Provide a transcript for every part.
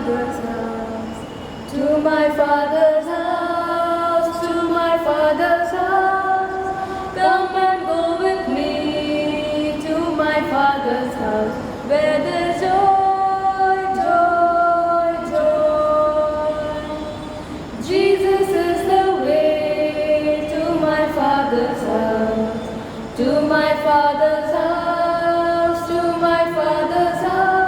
Father's house, to my Father's house, to my Father's house. Come and go with me to my Father's house, where there's joy, joy, joy. Jesus is the way to my Father's house, to my Father's house, to my Father's house.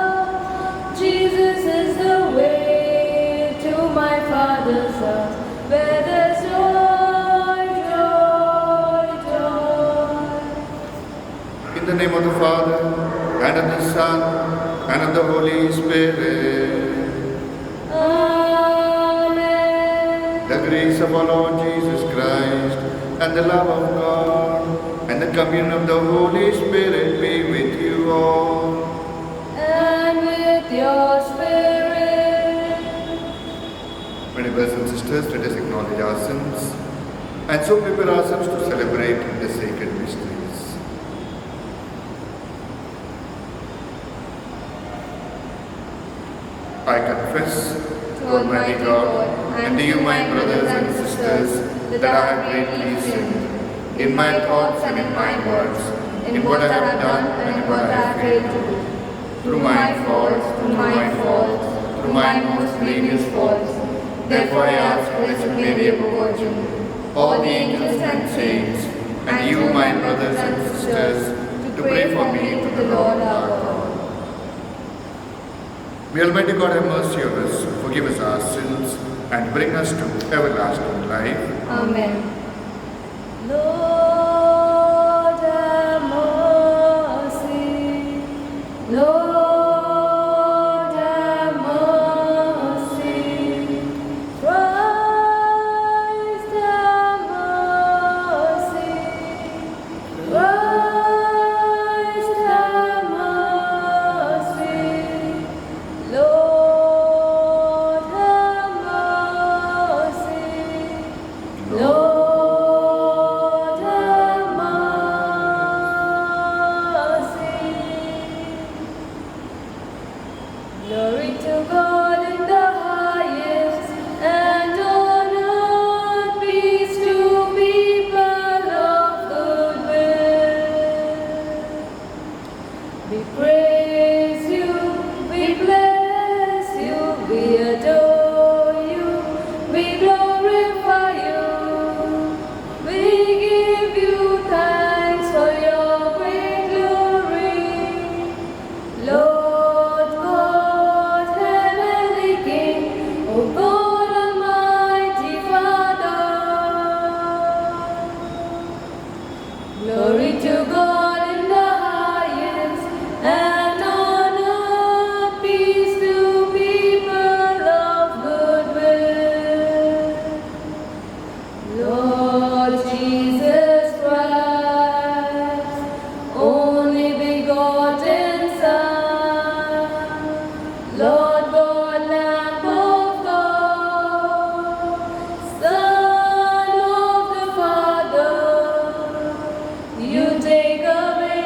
Jesus is the way to my Father's house, where there's joy, joy, joy. In the name of the Father, and of the Son, and of the Holy Spirit. Amen. The grace of our Lord Jesus Christ, and the love of God, and the communion of the Holy Spirit be with you all. And with your spirit. My brothers and sisters, let us acknowledge our sins, and so prepare ourselves to celebrate the sacred mysteries. I confess to Almighty God and to you, my brothers and sisters, that I have greatly sinned in my thoughts and in my words, in what I have done and in what I have failed to do. Through my faults, through my most grievous faults. Therefore I ask Blessed Mary, ever Virgin, all the angels and saints, and you, my brothers and sisters, to pray for me to the Lord our God. May Almighty God have mercy on us, forgive us our sins, and bring us to everlasting life. Amen. Lord have mercy. Lord have mercy. Christ have mercy. Christ have mercy. Lord have mercy. Lord have mercy. Glory to God in the highest, and on earth peace to people of good will. We praise you, we bless you, we adore you, we glorify you, we give you thanks for your great glory. Lord God, heavenly King, O God, Almighty Father. Glory to God in the highest, and on earth peace to people of good will. Lord Jesus Christ, only begotten Son, Lord God, Lamb of God, Son of the Father, you take away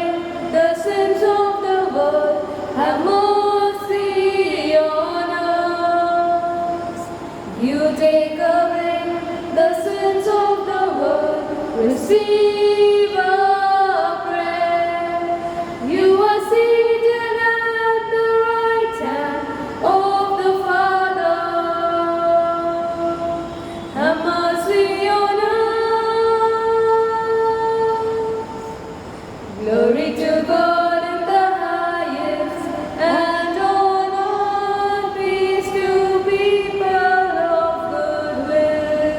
the sins of the world, have mercy on us. You take away the sins of the world, receive our prayer. You are seated at the right hand of the Father. Have mercy on us. Glory to God in the highest, and on earth peace to people of good will.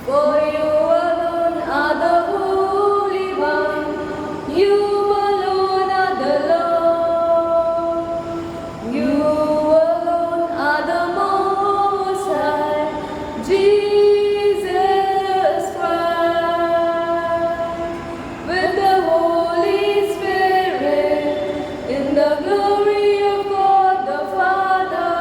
For you alone are the Holy One, you alone are the Lord, you alone are the Most High, Jesus Christ, with the Holy Spirit, in the glory of God the Father.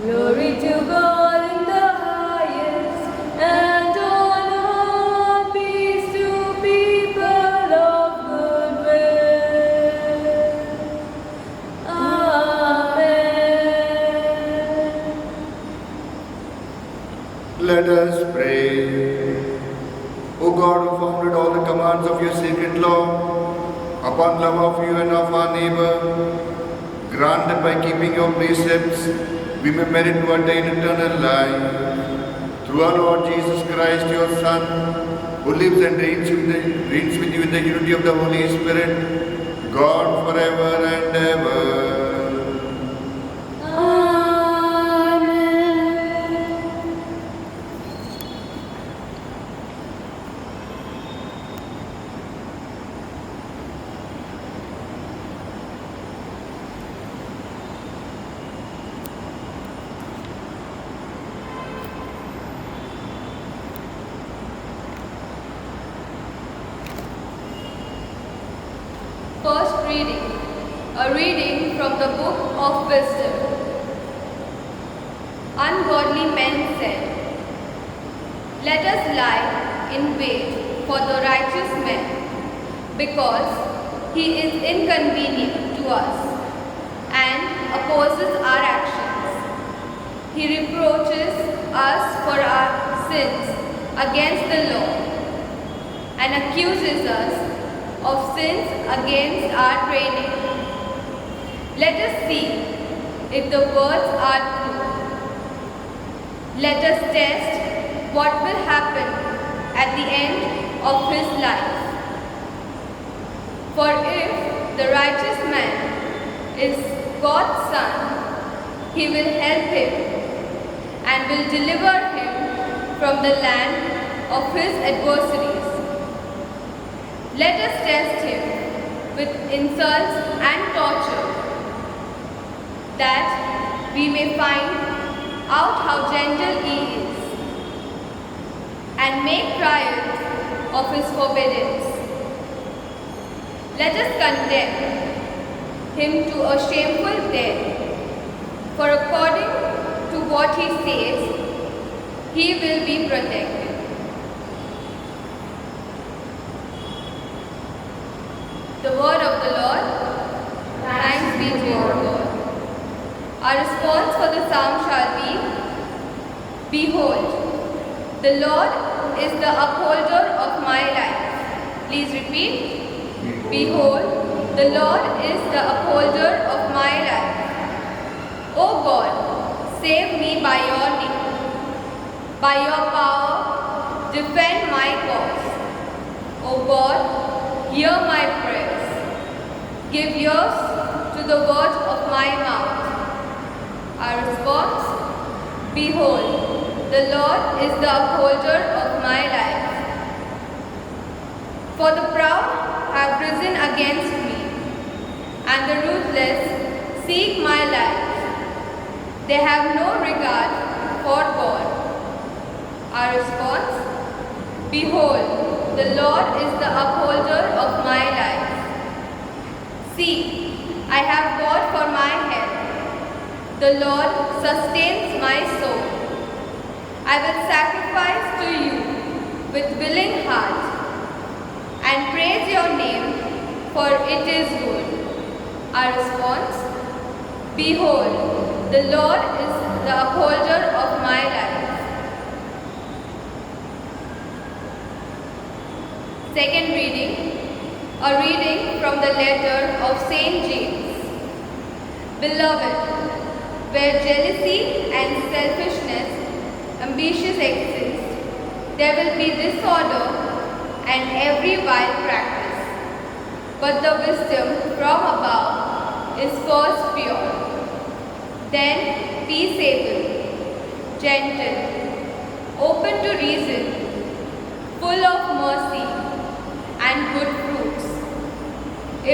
Glory to God in the highest, and on earth peace to people of good will. Let us pray. O God, who founded all the commands of your sacred law upon love of you and of our neighbor, grant that by keeping your precepts we may merit to attain eternal life. Through our Lord Jesus Christ, your Son, who lives and reigns with you in the unity of the Holy Spirit, God forever and ever. First reading, a reading from the Book of Wisdom. Ungodly men said, "Let us lie in wait for the righteous man, because he is inconvenient to us and opposes our actions. He reproaches us for our sins against the law and accuses us of sins against our training. Let us see if the words are true. Let us test what will happen at the end of his life. For if the righteous man is God's son, he will help him and will deliver him from the land of his adversaries. Let us test him with insults and torture, that we may find out how gentle he is, and make trial of his forbearance. Let us condemn him to a shameful death, for according to what he says, he will be protected." The word of the Lord. Thanks be to our God. Our response for the psalm shall be, "Behold, the Lord is the upholder of my life." Please repeat. "Behold, the Lord is the upholder of my life. O God, save me by your name. By your power, defend my cause. O God, hear my prayers. Give ears to the words of my mouth." Our response, "Behold, the Lord is the upholder of my life. For the proud have risen against me, and the ruthless seek my life. They have no regard for God." Our response, "Behold, the Lord is the upholder of my life. See, I have God for my help. The Lord sustains my soul. I will sacrifice to you with willing heart and praise your name, for it is good." Our response, "Behold, the Lord is the upholder of my life." Second reading, a reading from the letter of Saint James. Beloved, where jealousy and selfishness, ambitions exist, there will be disorder and every vile practice. But the wisdom from above is first pure, then peaceable, gentle, open to reason, full of mercy and good fruits,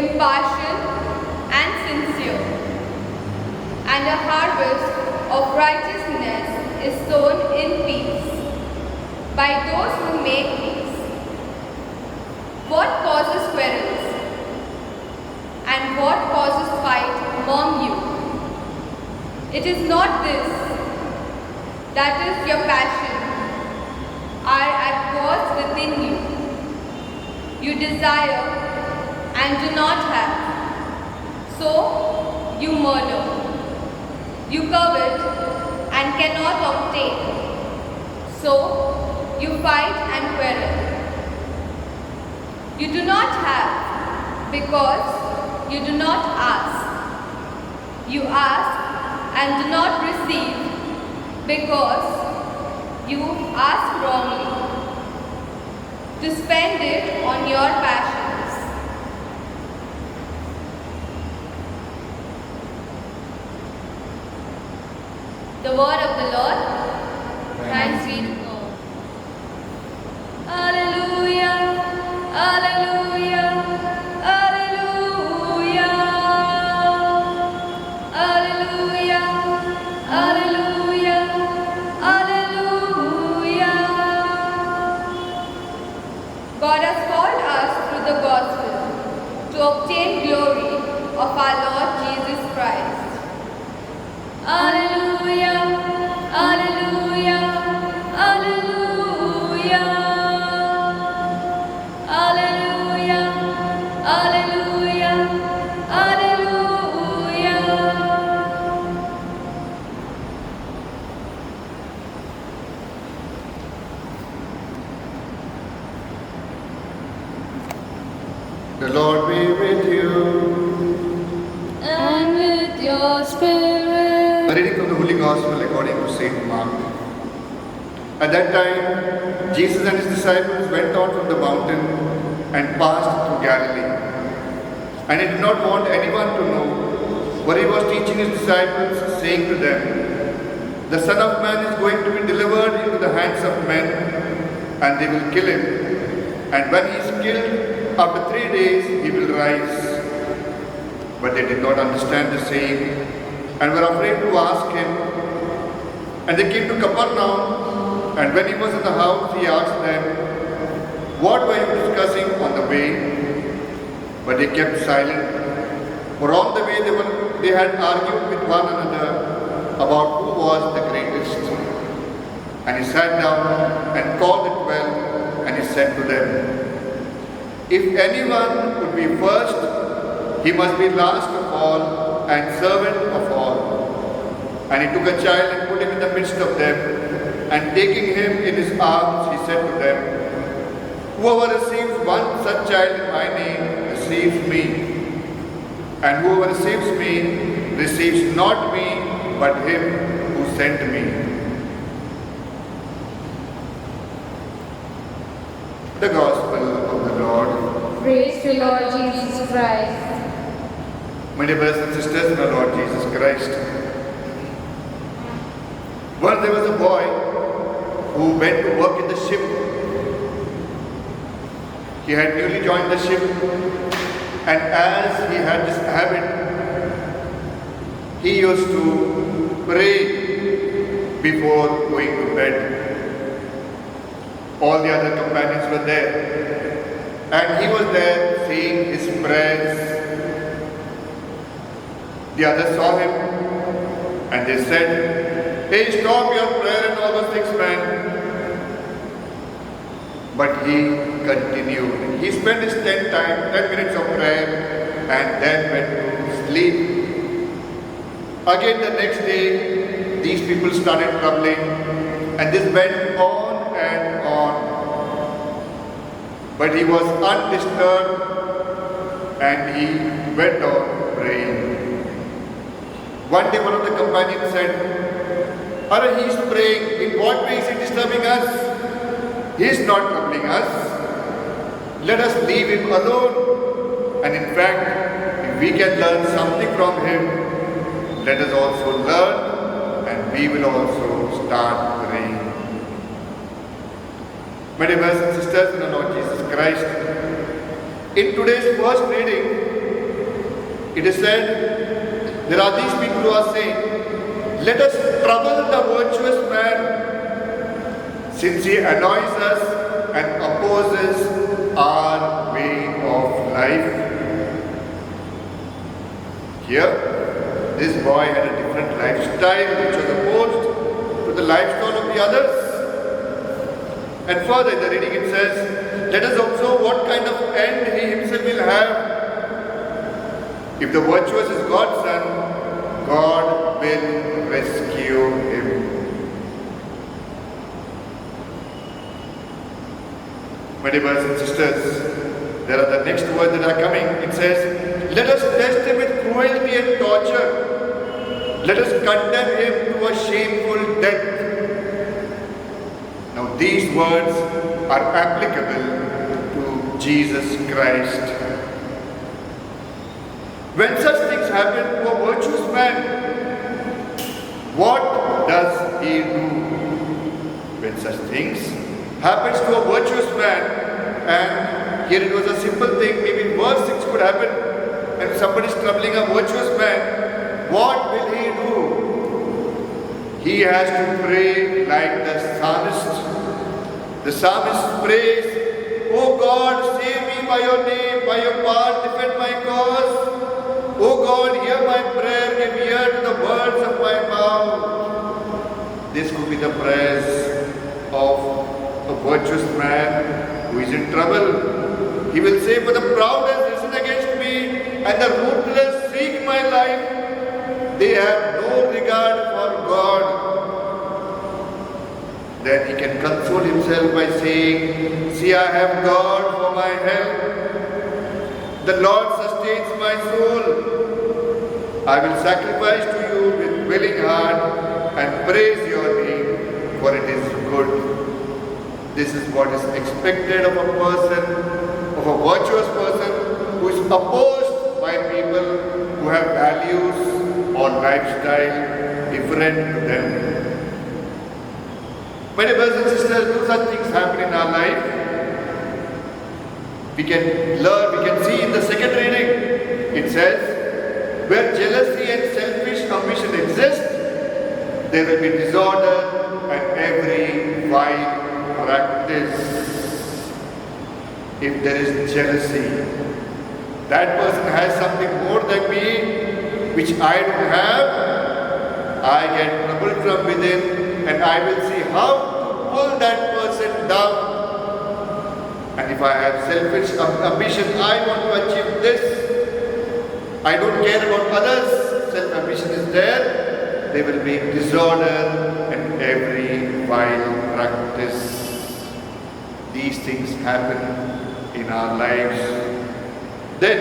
impartial and sincere. And a harvest of righteousness is sown in peace by those who make peace. What causes quarrels? And what causes fight among you? It is not this, that is your passion, are at wars within you. You desire and do not have, so you murder. You covet and cannot obtain, So you fight and quarrel. You do not have because you do not ask. You ask and do not receive because you ask wrongly to spend it on your passions. The word of the Lord. Thanks be to God. Hallelujah, hallelujah, hallelujah, hallelujah, hallelujah, hallelujah. God has called us through the gospel to obtain glory of our Lord Jesus Christ. Hallelujah, hallelujah, hallelujah, hallelujah, hallelujah, hallelujah. The Lord be with you. And with your spirit. A reading from the Holy Gospel according to St. Mark. At that time, Jesus and his disciples went out from the mountain and passed through Galilee. And he did not want anyone to know, for he was teaching his disciples, saying to them, "The Son of Man is going to be delivered into the hands of men, and they will kill him. And when he is killed, after 3 days he will rise." But they did not understand the saying, and were afraid to ask him. And they came to Capernaum, and when he was in the house, he asked them, "What were you discussing on the way?" But they kept silent, for on the way they had argued with one another about who was the greatest. And he sat down and called the 12, and he said to them, "If anyone would be first, he must be last of all and servant of all." And he took a child and put him in the midst of them, and taking him in his arms, he said to them, "Whoever receives one such child in my name receives me, and whoever receives me receives not me, but him who sent me." The Gospel of the Lord. Praise to Lord Jesus Christ. My dear brothers and sisters in our Lord Jesus Christ, once there was a boy who went to work in the ship. He had newly joined the ship, and as he had this habit, he used to pray before going to bed. All the other companions were there, and he was there saying his prayers. The others saw him, and they said, "Hey, stop your prayer and all those things, man." But he continued. He spent his 10 minutes of prayer and then went to sleep. Again the next day, these people started troubling, and this went on and on. But he was undisturbed, and he went on praying. One day one of the companions said, "Are he's praying. In what way is he disturbing us? He is not troubling us. Let us leave him alone. And in fact, if we can learn something from him, let us also learn, and we will also start praying." My dear brothers and sisters in the Lord Jesus Christ, in today's first reading, it is said, there are these people who are saying, "Let us trouble the virtuous man, since he annoys us and opposes our way of life." Here, this boy had a different lifestyle which was opposed to the lifestyle of the others. And further in the reading it says, "Let us observe what kind of end he himself will have. If the virtuous is God's son, God will rescue him." My dear brothers and sisters, there are the next words that are coming. It says, let us test him with cruelty and torture. Let us condemn him to a shameful death. Now these words are applicable to Jesus Christ. When such things happen to a virtuous man, what does he do? When such things happens to a virtuous man, and here it was a simple thing, maybe worse things could happen, and somebody is troubling a virtuous man, what will he do? He has to pray like the psalmist. The psalmist prays, "O God, save me by your name, by your power, defend my cause. O God, hear my prayer, give ear to the words of my mouth." This could be the prayers of a virtuous man who is in trouble. He will say, "For the proud has risen against me, and the ruthless seek my life. They have no regard for God." Then he can console himself by saying, "See, I have God for my help. The Lord sustains my soul. I will sacrifice to you with willing heart and praise your name, for it is good." This is what is expected of a person, of a virtuous person who is opposed by people who have values or lifestyle different to them. My dear brothers and sisters, do such things happen in our life? We can learn, we can see in the second reading, it says, where jealousy and selfish ambition exist, there will be disorder and every vile practice. If there is jealousy, that person has something more than me, which I don't have, I get trouble from within, and I will see how to pull that person down. And if I have selfish ambition, I want to achieve this. I don't care about others. Self-ambition is there. There will be disorder and every vile practice. These things happen in our lives. Then,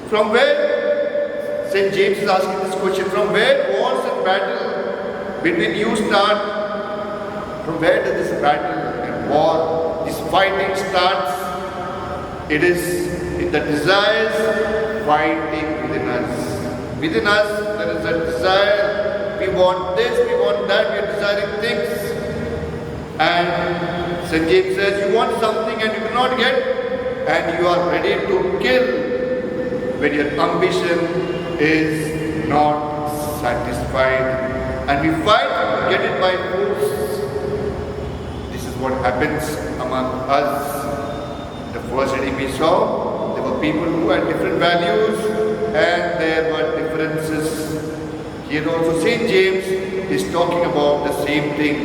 from where, St. James is asking this question, from where wars and battle between you start? From where does this battle and war, this fighting starts? It is in the desires fighting within us. Within us, there is a desire. We want this, we want that, we are desiring things. And St. James says, you want something and you cannot get, and you are ready to kill when your ambition is not satisfied. And we fight to get it by force. This is what happens among us. The first reading we saw, there were people who had different values and there were differences. Here also St. James is talking about the same thing,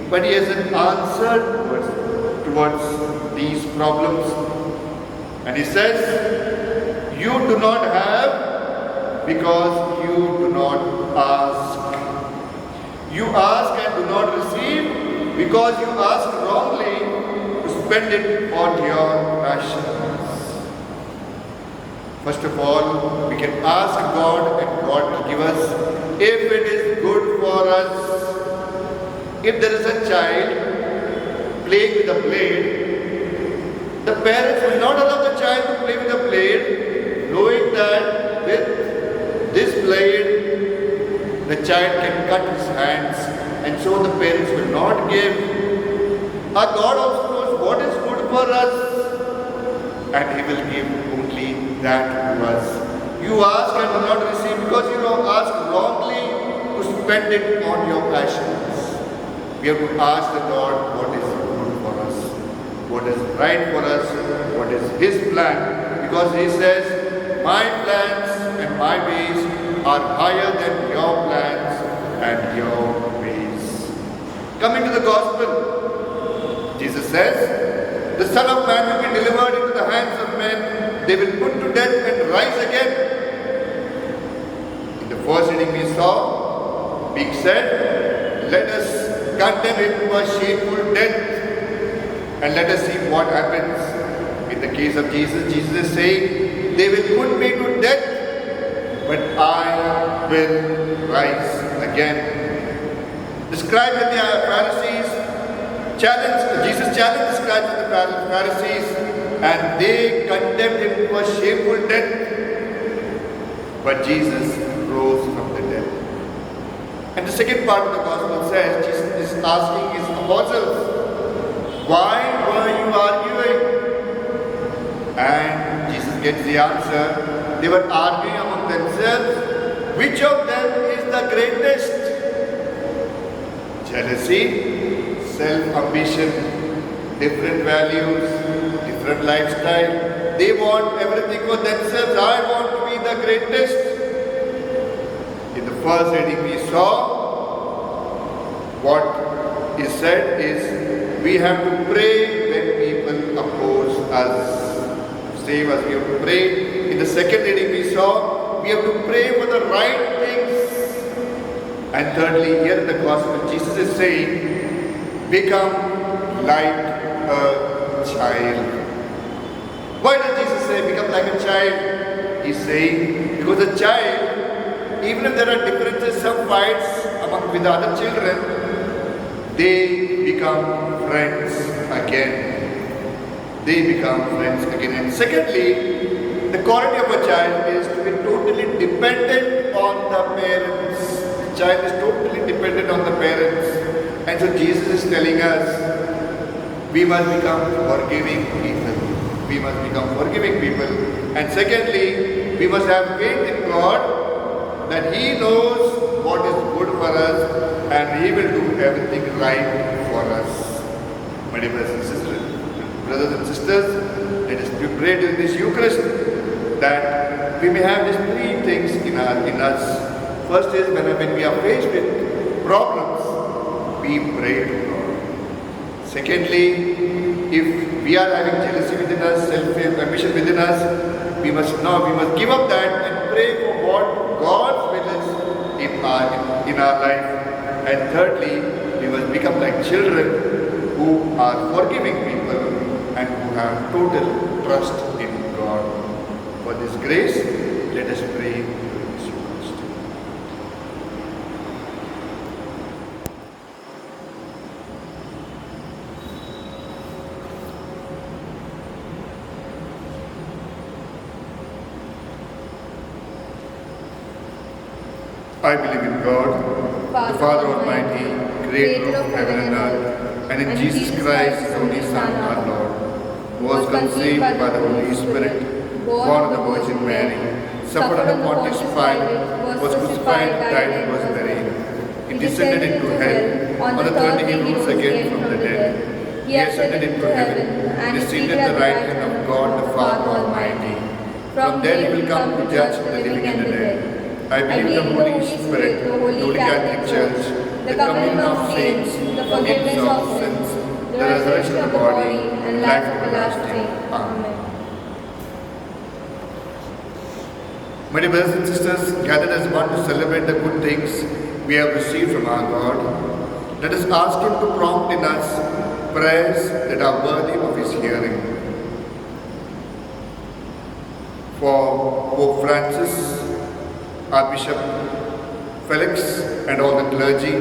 but he has an answer towards these problems. And he says, you do not have because you do not ask. You ask and do not receive because you ask wrongly to spend it on your passions. First of all, we can ask God and God will give us if it is good for us. If there is a child playing with a blade, the parents will not allow the child to play with a blade, knowing that with this blade the child can cut his hands, and so the parents will not give. Our God also knows what is good for us, and He will give only that to us. You ask and do not receive because you don't ask wrongly to spend it on your passions. We have to ask the Lord what is good for us, what is right for us, what is His plan, because He says, my plans and my ways are higher than your plans and your ways. Coming to the Gospel, Jesus says, the Son of Man will be delivered into the hands of men. They will put to death and rise again. In the first reading we saw, being said, let us condemn him to a shameful death. And let us see what happens. In the case of Jesus, Jesus is saying, they will put me to death, but I will rise again. The scribes and the Pharisees Jesus challenged the scribes and the Pharisees, and they condemned him to a shameful death. But Jesus rose from the dead. And the second part of the gospel says, Jesus is asking his apostles, why were you arguing? And Jesus gets the answer. They were arguing among themselves, which of them is the greatest? Jealousy, self-ambition, different values, different lifestyle. They want everything for themselves. I want to be the greatest. In the first reading we saw, what is said is, we have to pray when people oppose us. Save us, we have to pray. In the second reading we saw, we have to pray for the right things. And thirdly, here in the gospel, Jesus is saying, become like a child. Why does Jesus say, become like a child? He's saying, because a child, even if there are differences, some fights with other children, they become friends again. They become friends again. And secondly, the quality of a child is to be totally dependent on the parents. The child is totally dependent on the parents. And so Jesus is telling us, we must become forgiving people. We must become forgiving people. And secondly, we must have faith in God that He knows what is good for us and He will do everything right for us. My dear brothers and sisters, let us pray during this Eucharist that we may have these three things in us. First is when we are faced with problems, we pray to God. Secondly, if we are having jealousy within us, self-ambition within us, we must give up that and pray for what God's will is in our life. And thirdly, we must become like children who are forgiving people and who have total trust in God. For this grace, let us pray during this Eucharist. I believe in God, the Father Almighty, creator of heaven and earth, and in Jesus Christ, His only Son, our Lord, who was conceived by the Holy Spirit, born of the Virgin Mary, suffered under Pontius Pilate, was crucified, died, and was buried. He descended into hell. On the third day He rose again from the dead. He ascended into heaven, and is seated at the right hand of God, the Father Almighty. From there He will come to judge the living and the dead. I believe in the Holy Spirit, the Holy Catholic Church, the communion of saints, the forgiveness of sins, the resurrection of the body, and life everlasting. Amen. My dear brothers and sisters, gathered as one to celebrate the good things we have received from our God, let us ask Him to prompt in us prayers that are worthy of His hearing. For Pope Francis, Archbishop Felix, and all the clergy,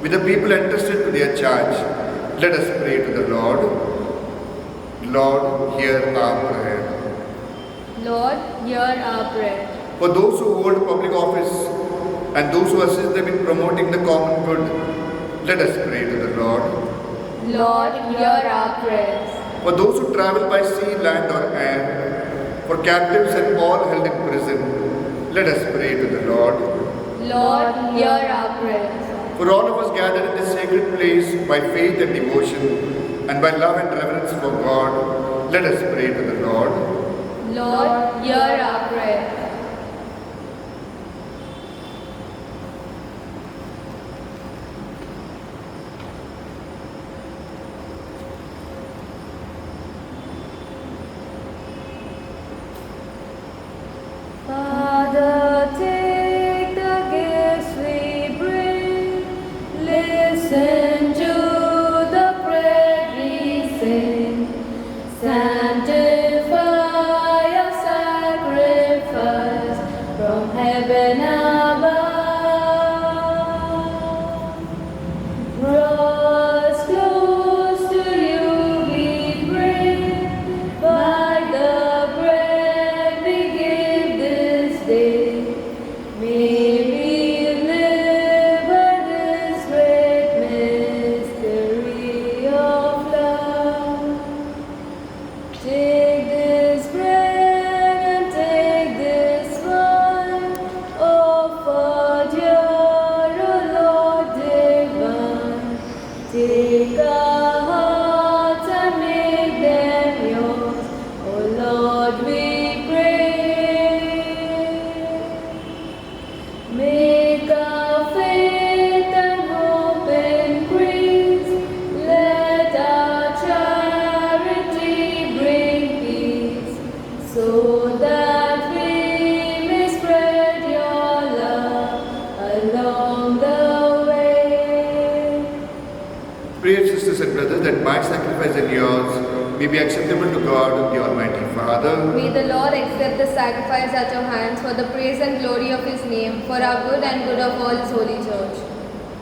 with the people entrusted to their charge, let us pray to the Lord. Lord, hear our prayer. Lord, hear our prayer. For those who hold public office and those who assist them in promoting the common good, let us pray to the Lord. Lord, hear our prayers. For those who travel by sea, land or air, for captives and all held in prison, let us pray to the Lord. Lord, hear our prayers. For all of us gathered in this sacred place by faith and devotion and by love and reverence for God, let us pray to the Lord. Lord, hear our prayers. Father, take the gifts we bring. Listen to the prayer we sing. Pray, sisters and brothers, that my sacrifice and yours may be acceptable to God, the Almighty Father. May the Lord accept the sacrifice at your hands for the praise and glory of His name, for our good and good of all His holy church.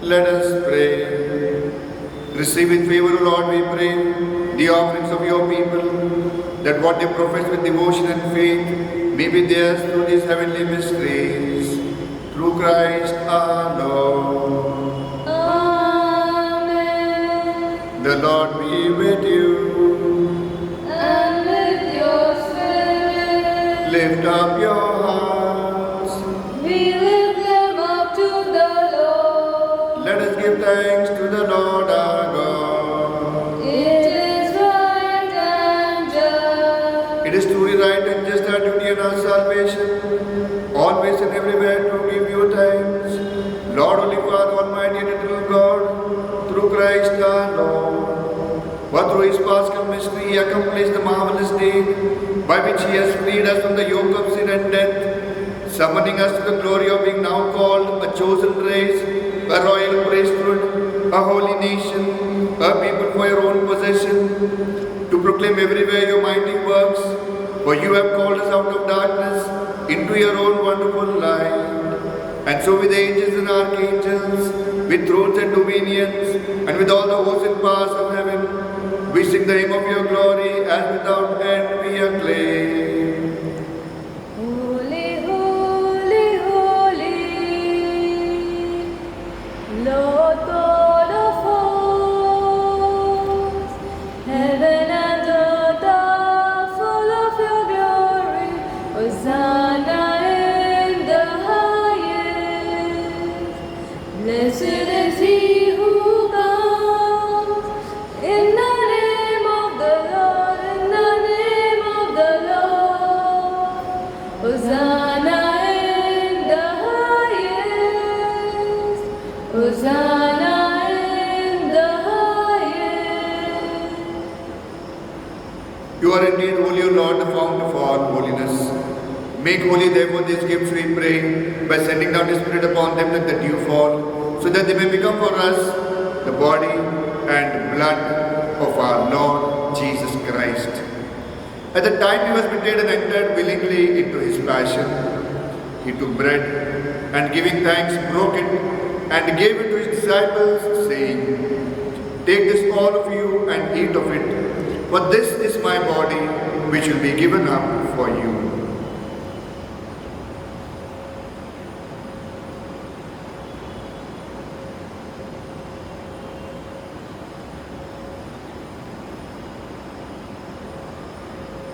Let us pray. Receive with favor, O Lord, we pray, the offerings of your people, that what they profess with devotion and faith may be theirs through these heavenly mysteries. Through Christ our Lord. Amen. The Lord be with you. And with your spirit, Lift up your hearts. we lift them up to the Lord. Let us give thanks to the Lord our God. It is right and just. It is truly right and just our duty and our salvation, always and everywhere to give you thanks, Lord, Holy Father, Almighty and eternal God, through Christ our Lord. For through His Paschal mystery He accomplished the marvelous deed by which He has freed us from the yoke of sin and death, summoning us to the glory of being now called a chosen race, a royal priesthood, a holy nation, a people for your own possession, to proclaim everywhere your mighty works. For you have called us out of darkness into your own wonderful light. And so with angels and archangels, with thrones and dominions, and with all the hosts and powers of heaven, we sing the hymn of your glory, as without end we acclaim. Holy, holy, holy, Lord God of hosts, heaven and earth are full of your glory. Hosanna in the highest. Blessed is he who comes in the name of the Lord, in the name of the Lord. Hosanna in the highest. Hosanna in the highest. You are indeed holy, O Lord, the fount of all holiness. Make holy, therefore, these gifts, we pray, by sending down the Spirit upon them like the dew fall, so that they may become for us the body and blood of our Lord Jesus Christ. At the time He was betrayed and entered willingly into His passion, He took bread and, giving thanks, broke it and gave it to His disciples, saying, "Take this, all of you, and eat of it, for this is my body, which will be given up for you."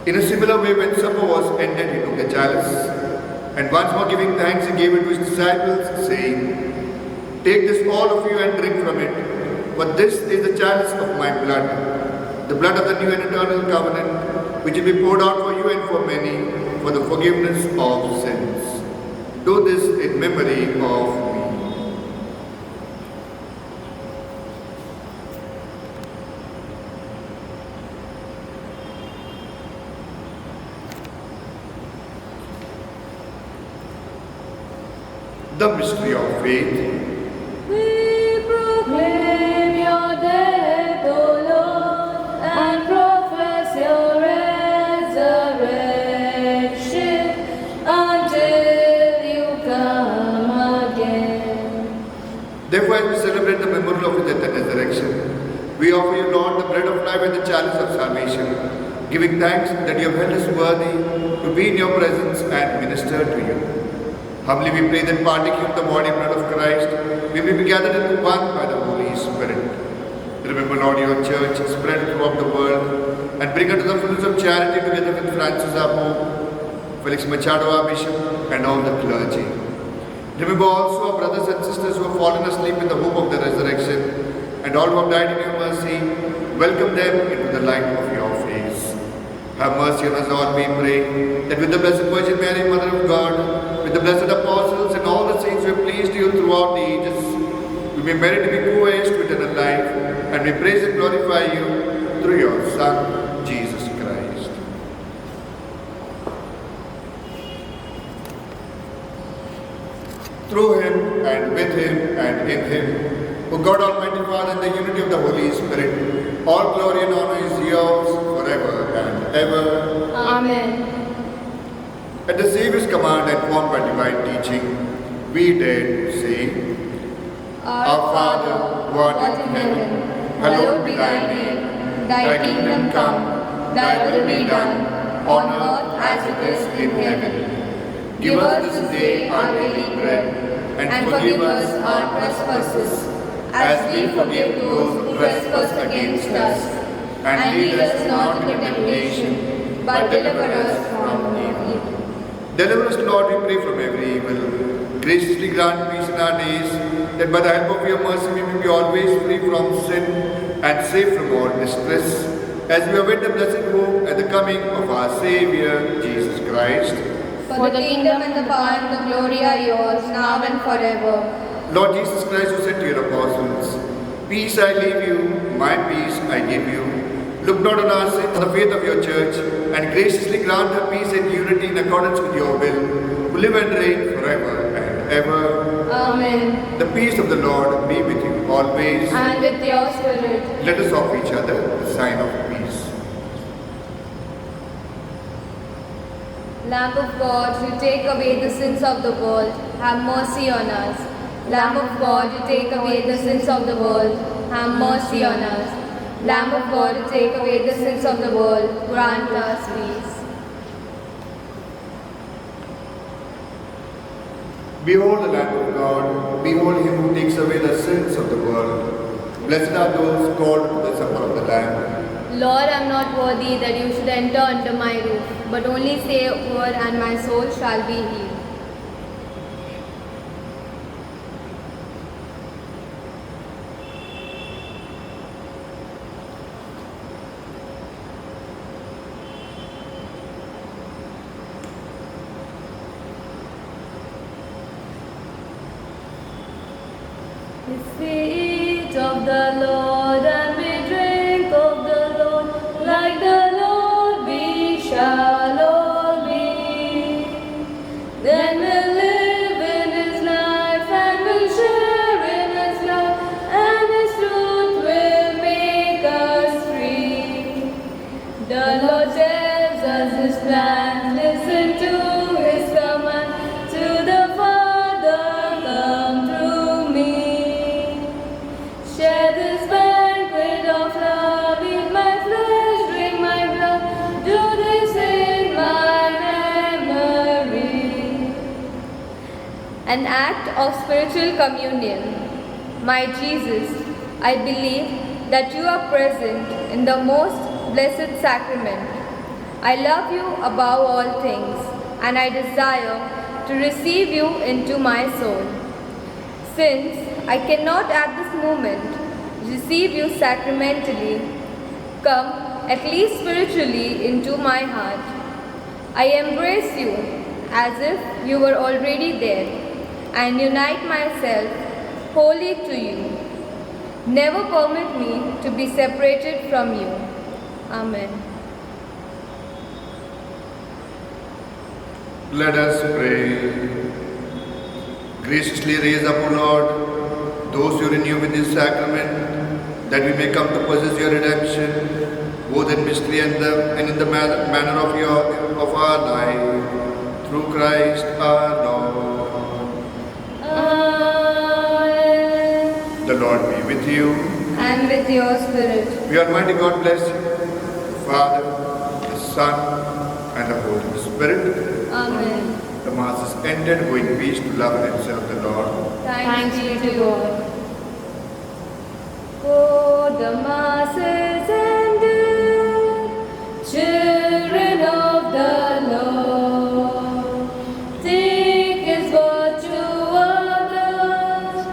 In a similar way, when supper was ended, He took the chalice, and once more giving thanks, He gave it to His disciples, saying, "Take this, all of you, and drink from it, for this is the chalice of my blood, the blood of the new and eternal covenant, which will be poured out for you and for many, for the forgiveness of sins. Do this in memory of me." The mystery of faith. We proclaim your death, O Lord, and profess your resurrection until you come again. Therefore, as we celebrate the memorial of His death and resurrection, we offer you, Lord, the bread of life and the chalice of salvation, giving thanks that you have held us worthy to be in your presence and minister to you. Humbly we pray that, partaking of the body and blood of Christ, we may be gathered into one by the Holy Spirit. Remember, Lord, your church spread throughout the world, and bring her to the fullness of charity together with Francis our Pope, Felix Machado our Bishop, and all the clergy. Remember also our brothers and sisters who have fallen asleep in the hope of the resurrection, and all who have died in your mercy. Welcome them into the light of your face. Have mercy on us all, we pray, that with the Blessed Virgin Mary, Mother of God, with the blessed apostles and all the saints who have pleased you throughout the ages, we may merit to be co-heirs to eternal life, and we praise and glorify you through your Son, Jesus Christ. Through Him, and with Him, and in Him, O God Almighty Father, in the unity of the Holy Spirit, all glory and honor is yours forever and ever. Amen. At the Saviour's command and formed by divine teaching, we dare say, Our Father, who art in heaven, hallowed be thy name. Thy kingdom come, thy will be done, on earth as it is in heaven. Give us this day our daily bread, and forgive us our trespasses, as we forgive those who trespass against us. And lead us not into temptation, but deliver us from evil. Deliver us, Lord, we pray, from every evil. Graciously grant peace in our days, that by the help of your mercy we may be always free from sin and safe from all distress, as we await the blessed hope and the coming of our Saviour, Jesus Christ. For the kingdom and the power and the glory are yours, now and forever. Lord Jesus Christ, who said to your apostles, Peace I leave you, my peace I give you. Look not on our sins, on the faith of your church, and graciously grant her peace and unity in accordance with your will, who live and reign forever and ever. Amen. The peace of the Lord be with you always. And with your spirit. Let us offer each other the sign of peace. Lamb of God, you take away the sins of the world, have mercy on us. Lamb of God, you take away the sins of the world, have mercy on us. Lamb of God, you take away the sins of the world, grant us peace. Behold the Lamb of God, behold him who takes away the sins of the world. Blessed are those called to the supper of the Lamb. Lord, I am not worthy that you should enter under my roof, but only say a word and my soul shall be healed. The feet of the Lord, and we drink of the Lord. Like the Lord we shall all be. Then we'll live in his life, and we'll share in his love, and his truth will make us free. The Lord tells us his plan, listen to his command, to the Father come through me. Share this banquet of love, eat my flesh, drink my blood, do this in my memory. An act of spiritual communion. My Jesus, I believe that you are present in the most blessed sacrament. I love you above all things, and I desire to receive you into my soul. Since I cannot at this moment receive you sacramentally, come at least spiritually into my heart. I embrace you as if you were already there, and unite myself wholly to you. Never permit me to be separated from you. Amen. Let us pray. Graciously raise up, O Lord, those you renew with this sacrament, that we may come to possess your redemption, both in mystery and in the manner of our life, through Christ our Lord. Amen. The Lord be with you. And with your spirit. May Almighty God bless you, the Father, the Son, and the Holy Spirit. Amen. The Mass is ended. Go in peace to love and serve the Lord. Thanks be to God. Oh, the Mass is ended. Children of the Lord, take his word to others,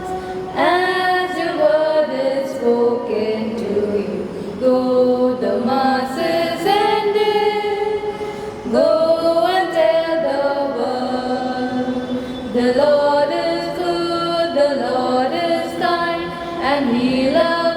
as your word is spoken to you. Though the Mass is ended, go and tell the world, the Lord is good, the Lord is kind, and he loves